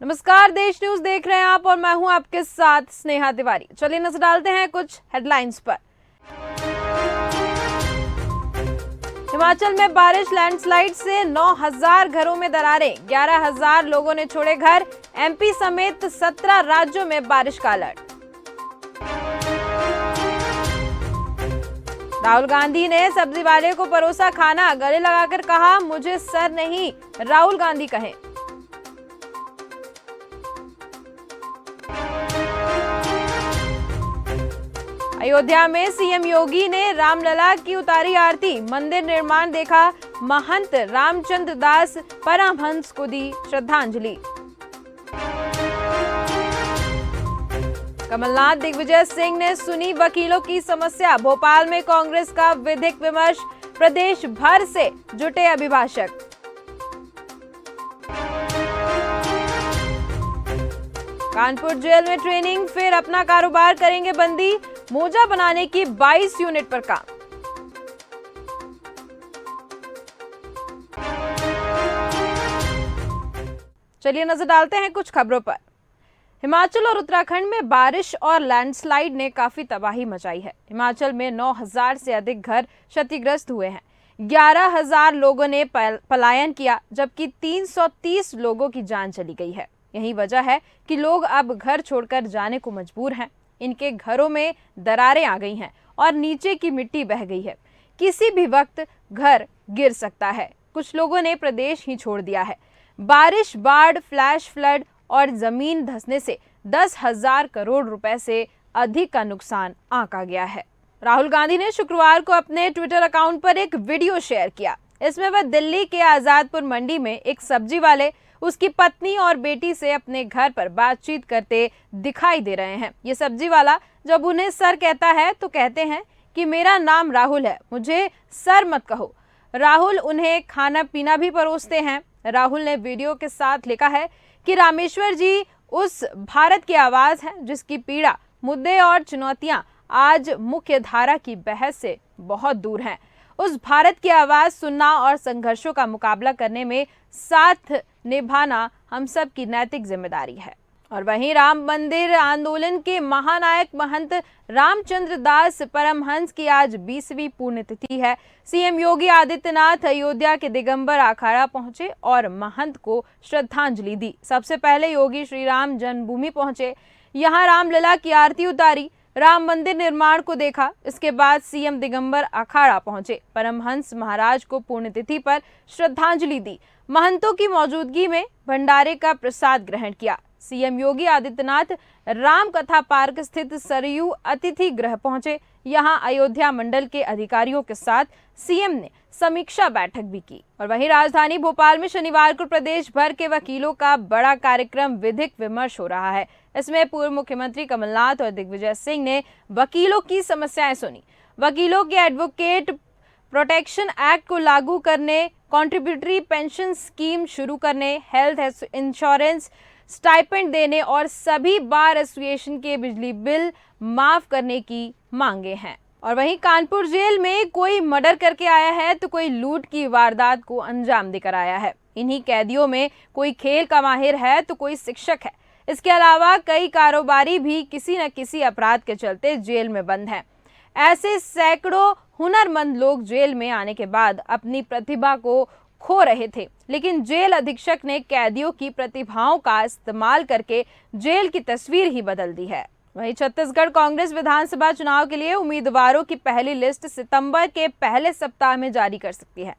नमस्कार, देश न्यूज देख रहे हैं आप और मैं हूं आपके साथ स्नेहा तिवारी। चलिए नजर डालते हैं कुछ हेडलाइंस पर। हिमाचल में बारिश, लैंडस्लाइड से 9,000 घरों में दरारें, 11,000 लोगों ने छोड़े घर। एमपी समेत 17 राज्यों में बारिश का अलर्ट। राहुल गांधी ने सब्जी वाले को परोसा खाना, गले लगाकर कहा मुझे सर नहीं राहुल गांधी कहें। अयोध्या में सीएम योगी ने रामलला की उतारी आरती, मंदिर निर्माण देखा, महंत रामचंद्र दास परमहंस को दी श्रद्धांजलि। कमलनाथ दिग्विजय सिंह ने सुनी वकीलों की समस्या, भोपाल में कांग्रेस का विधिक विमर्श, प्रदेश भर से जुटे अभिभाषक। कानपुर जेल में ट्रेनिंग, फिर अपना कारोबार करेंगे बंदी, मोजा बनाने की 22 यूनिट पर काम। चलिए नजर डालते हैं कुछ खबरों पर। हिमाचल और उत्तराखंड में बारिश और लैंडस्लाइड ने काफी तबाही मचाई है। हिमाचल में 9,000 से अधिक घर क्षतिग्रस्त हुए हैं। 11,000 लोगों ने पलायन किया, जबकि 330 लोगों की जान चली गई है। यही वजह है कि लोग अब घर छोड़कर जाने को मजबूर हैं। इनके घरों में दरारें आ गई हैं और नीचे की मिट्टी बह गई है। किसी भी वक्त घर गिर सकता है। कुछ लोगों ने प्रदेश ही छोड़ दिया है। बारिश, बाढ़, फ्लैश फ्लड और जमीन धंसने से 10,000 करोड़ रुपए से अधिक का नुकसान आंका गया है। राहुल गांधी ने शुक्रवार को अपने ट्विटर अकाउंट पर एक वीडियो शेयर किया। इसमें वह दिल्ली के आजादपुर मंडी में एक सब्जी वाले, उसकी पत्नी और बेटी से अपने घर पर बातचीत करते दिखाई दे रहे हैं। ये सब्जी वाला जब उन्हें सर कहता है तो कहते हैं कि मेरा नाम राहुल है, मुझे सर मत कहो। राहुल उन्हें खाना पीना भी परोसते हैं। राहुल ने वीडियो के साथ लिखा है कि रामेश्वर जी उस भारत की आवाज है जिसकी पीड़ा, मुद्दे और चुनौतियां आज मुख्य धारा की बहस से बहुत दूर हैं। उस भारत की आवाज सुनना और संघर्षों का मुकाबला करने में साथ निभाना हम सब की नैतिक जिम्मेदारी है। और वहीं राम मंदिर आंदोलन के महानायक महंत रामचंद्र दास परमहंस की आज 20वीं पुण्यतिथि है। सीएम योगी आदित्यनाथ अयोध्या के दिगंबर अखाड़ा पहुंचे और महंत को श्रद्धांजलि दी। सबसे पहले योगी श्री राम जन्मभूमि पहुंचे, यहां रामलला की आरती उतारी, राम मंदिर निर्माण को देखा। इसके बाद सीएम दिगंबर अखाड़ा पहुंचे, परमहंस महाराज को पुण्यतिथि पर श्रद्धांजलि दी। महंतों की मौजूदगी में भंडारे का प्रसाद ग्रहण किया। सीएम योगी आदित्यनाथ राम कथा पार्क स्थित सरयू अतिथि गृह पहुंचे। यहां अयोध्या मंडल के अधिकारियों के साथ सीएम ने समीक्षा बैठक भी की। और वहीं राजधानी भोपाल में शनिवार को प्रदेश भर के वकीलों का बड़ा कार्यक्रम विधिक विमर्श हो रहा है। इसमें पूर्व मुख्यमंत्री कमलनाथ और दिग्विजय सिंह ने वकीलों की समस्याएं सुनी। वकीलों के एडवोकेट प्रोटेक्शन एक्ट को लागू करने, कंट्रीब्यूटरी पेंशन स्कीम शुरू करने, हेल्थ इंश्योरेंस स्टाइपेंड देने और सभी बार एसोसिएशन के बिजली बिल माफ करने की मांगे हैं। और वहीं कानपुर जेल में कोई मर्डर करके आया है तो कोई लूट की वारदात को अंजाम देकर आया है। इन्हीं कैदियों में कोई खेल का माहिर है तो कोई शिक्षक है। इसके अलावा कई कारोबारी भी किसी न किसी अपराध के चलते जेल में बंद हैं। ऐसे सैकड़ों हुनरमंद लोग जेल में आने के बाद अपनी प्रतिभा को खो रहे थे, लेकिन जेल अधीक्षक ने कैदियों की प्रतिभाओं का इस्तेमाल करके जेल की तस्वीर ही बदल दी है। वहीं छत्तीसगढ़ कांग्रेस विधानसभा चुनाव के लिए उम्मीदवारों की पहली लिस्ट सितंबर के पहले सप्ताह में जारी कर सकती है।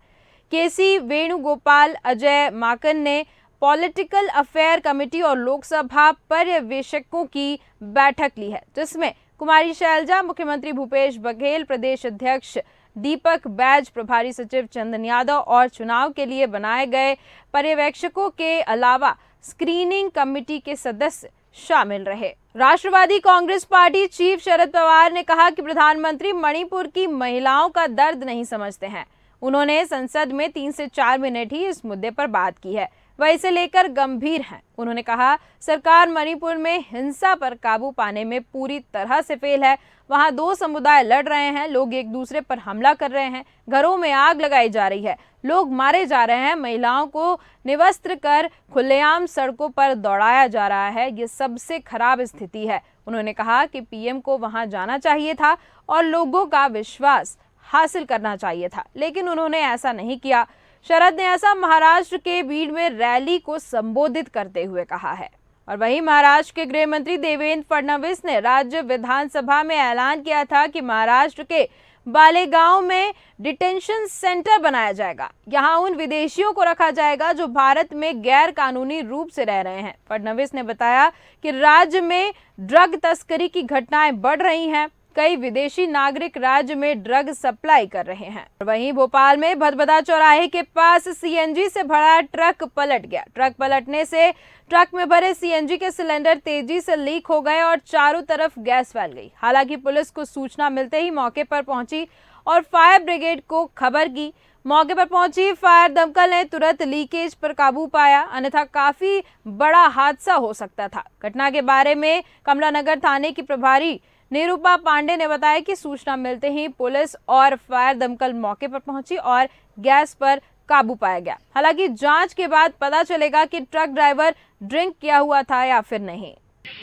केसी वेणुगोपाल, अजय माकन ने पॉलिटिकल अफेयर कमेटी और लोकसभा पर्यवेक्षकों की बैठक ली है, जिसमें कुमारी शैलजा, मुख्यमंत्री भूपेश बघेल, प्रदेश अध्यक्ष दीपक बैज, प्रभारी सचिव चंदन यादव और चुनाव के लिए बनाए गए पर्यवेक्षकों के अलावा स्क्रीनिंग कमेटी के सदस्य शामिल रहे। राष्ट्रवादी कांग्रेस पार्टी चीफ शरद पवार ने कहा कि प्रधानमंत्री मणिपुर की महिलाओं का दर्द नहीं समझते हैं। उन्होंने संसद में 3 से 4 मिनट ही इस मुद्दे पर बात की है। वह इसे लेकर गंभीर हैं। उन्होंने कहा, सरकार मणिपुर में हिंसा पर काबू पाने में पूरी तरह से फेल है। वहां दो समुदाय लड़ रहे हैं, लोग एक दूसरे पर हमला कर रहे हैं, घरों में आग लगाई जा रही है, लोग मारे जा रहे हैं, महिलाओं को निवस्त्र कर खुलेआम सड़कों पर दौड़ाया जा रहा है। ये सबसे खराब स्थिति है। उन्होंने कहा कि पीएम को वहां जाना चाहिए था और लोगों का विश्वास हासिल करना चाहिए था, लेकिन उन्होंने ऐसा नहीं किया। शरद ने ऐसा महाराष्ट्र के बीड में रैली को संबोधित करते हुए कहा है। और वहीं महाराष्ट्र के गृह मंत्री देवेंद्र फडणवीस ने राज्य विधानसभा में ऐलान किया था कि महाराष्ट्र के बालेगांव में डिटेंशन सेंटर बनाया जाएगा। यहां उन विदेशियों को रखा जाएगा जो भारत में गैर कानूनी रूप से रह रहे हैं। फडणवीस ने बताया कि राज्य में ड्रग तस्करी की घटनाएं बढ़ रही हैं। कई विदेशी नागरिक राज्य में ड्रग सप्लाई कर रहे हैं। वहीं भोपाल में भदभदा चौराहे के पास सीएनजी से भरा ट्रक पलट गया। ट्रक पलटने से ट्रक में भरे सीएनजी के सिलेंडर तेजी से लीक हो गए और चारों तरफ गैस फैल गई। हालांकि पुलिस को सूचना मिलते ही मौके पर पहुंची और फायर ब्रिगेड को खबर की। मौके पर पहुंची फायर दमकल ने तुरंत लीकेज पर काबू पाया, अन्यथा काफी बड़ा हादसा हो सकता था। घटना के बारे में कमलानगर थाने की प्रभारी निरूपा पांडे ने बताया कि सूचना मिलते ही पुलिस और फायर दमकल मौके पर पहुंची और गैस पर काबू पाया गया। हालांकि जांच के बाद पता चलेगा कि ट्रक ड्राइवर ड्रिंक किया हुआ था या फिर नहीं।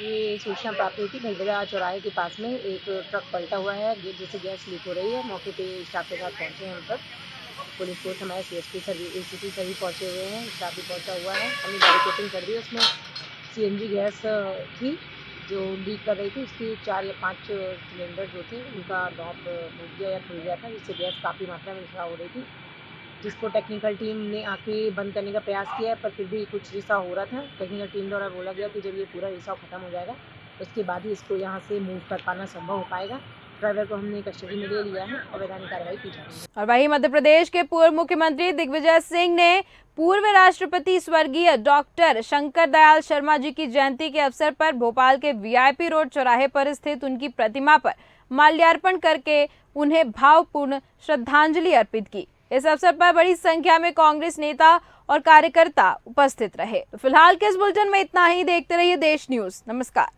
ये सूचना प्राप्त हुई थी भदभदा चौराहे के पास में एक ट्रक पलटा हुआ है जिससे गैस लीक हो रही है। मौके पे स्टाफ के साथ पहुंचे हैं हम सब। पुलिस फोर्स हमारे सीएसपी एसीपी सभी पहुंचे हुए हैं, स्टाफ भी पहुंचा हुआ है। हमने बैरिकेडिंग कर दी। उसमें सीएनजी गैस थी जो लीक कर रही थी। उसकी 4 या 5 सिलेंडर जो थे उनका नॉब टूट गया या खुल गया था, जिससे गैस काफ़ी मात्रा में रिसाव हो रही थी, जिसको टेक्निकल टीम ने आके बंद करने का प्रयास किया, पर फिर भी कुछ रिसाव हो रहा था। टेक्निकल टीम द्वारा बोला गया कि जब ये पूरा रिसाव खत्म हो जाएगा उसके बाद ही इसको यहाँ से मूव कर पाना संभव हो पाएगा। ड्राइवर को हमने कस्टडी में ले लिया है और वैधानिक कार्रवाई की जा रही है। और वहीं मध्य प्रदेश के पूर्व मुख्यमंत्री दिग्विजय सिंह ने पूर्व राष्ट्रपति स्वर्गीय डॉक्टर शंकर दयाल शर्मा जी की जयंती के अवसर पर भोपाल के वीआईपी रोड चौराहे पर स्थित उनकी प्रतिमा पर माल्यार्पण करके उन्हें भावपूर्ण श्रद्धांजलि अर्पित की। इस अवसर पर बड़ी संख्या में कांग्रेस नेता और कार्यकर्ता उपस्थित रहे। फिलहाल के इस बुलेटिन में इतना ही। देखते रहिए देश न्यूज। नमस्कार।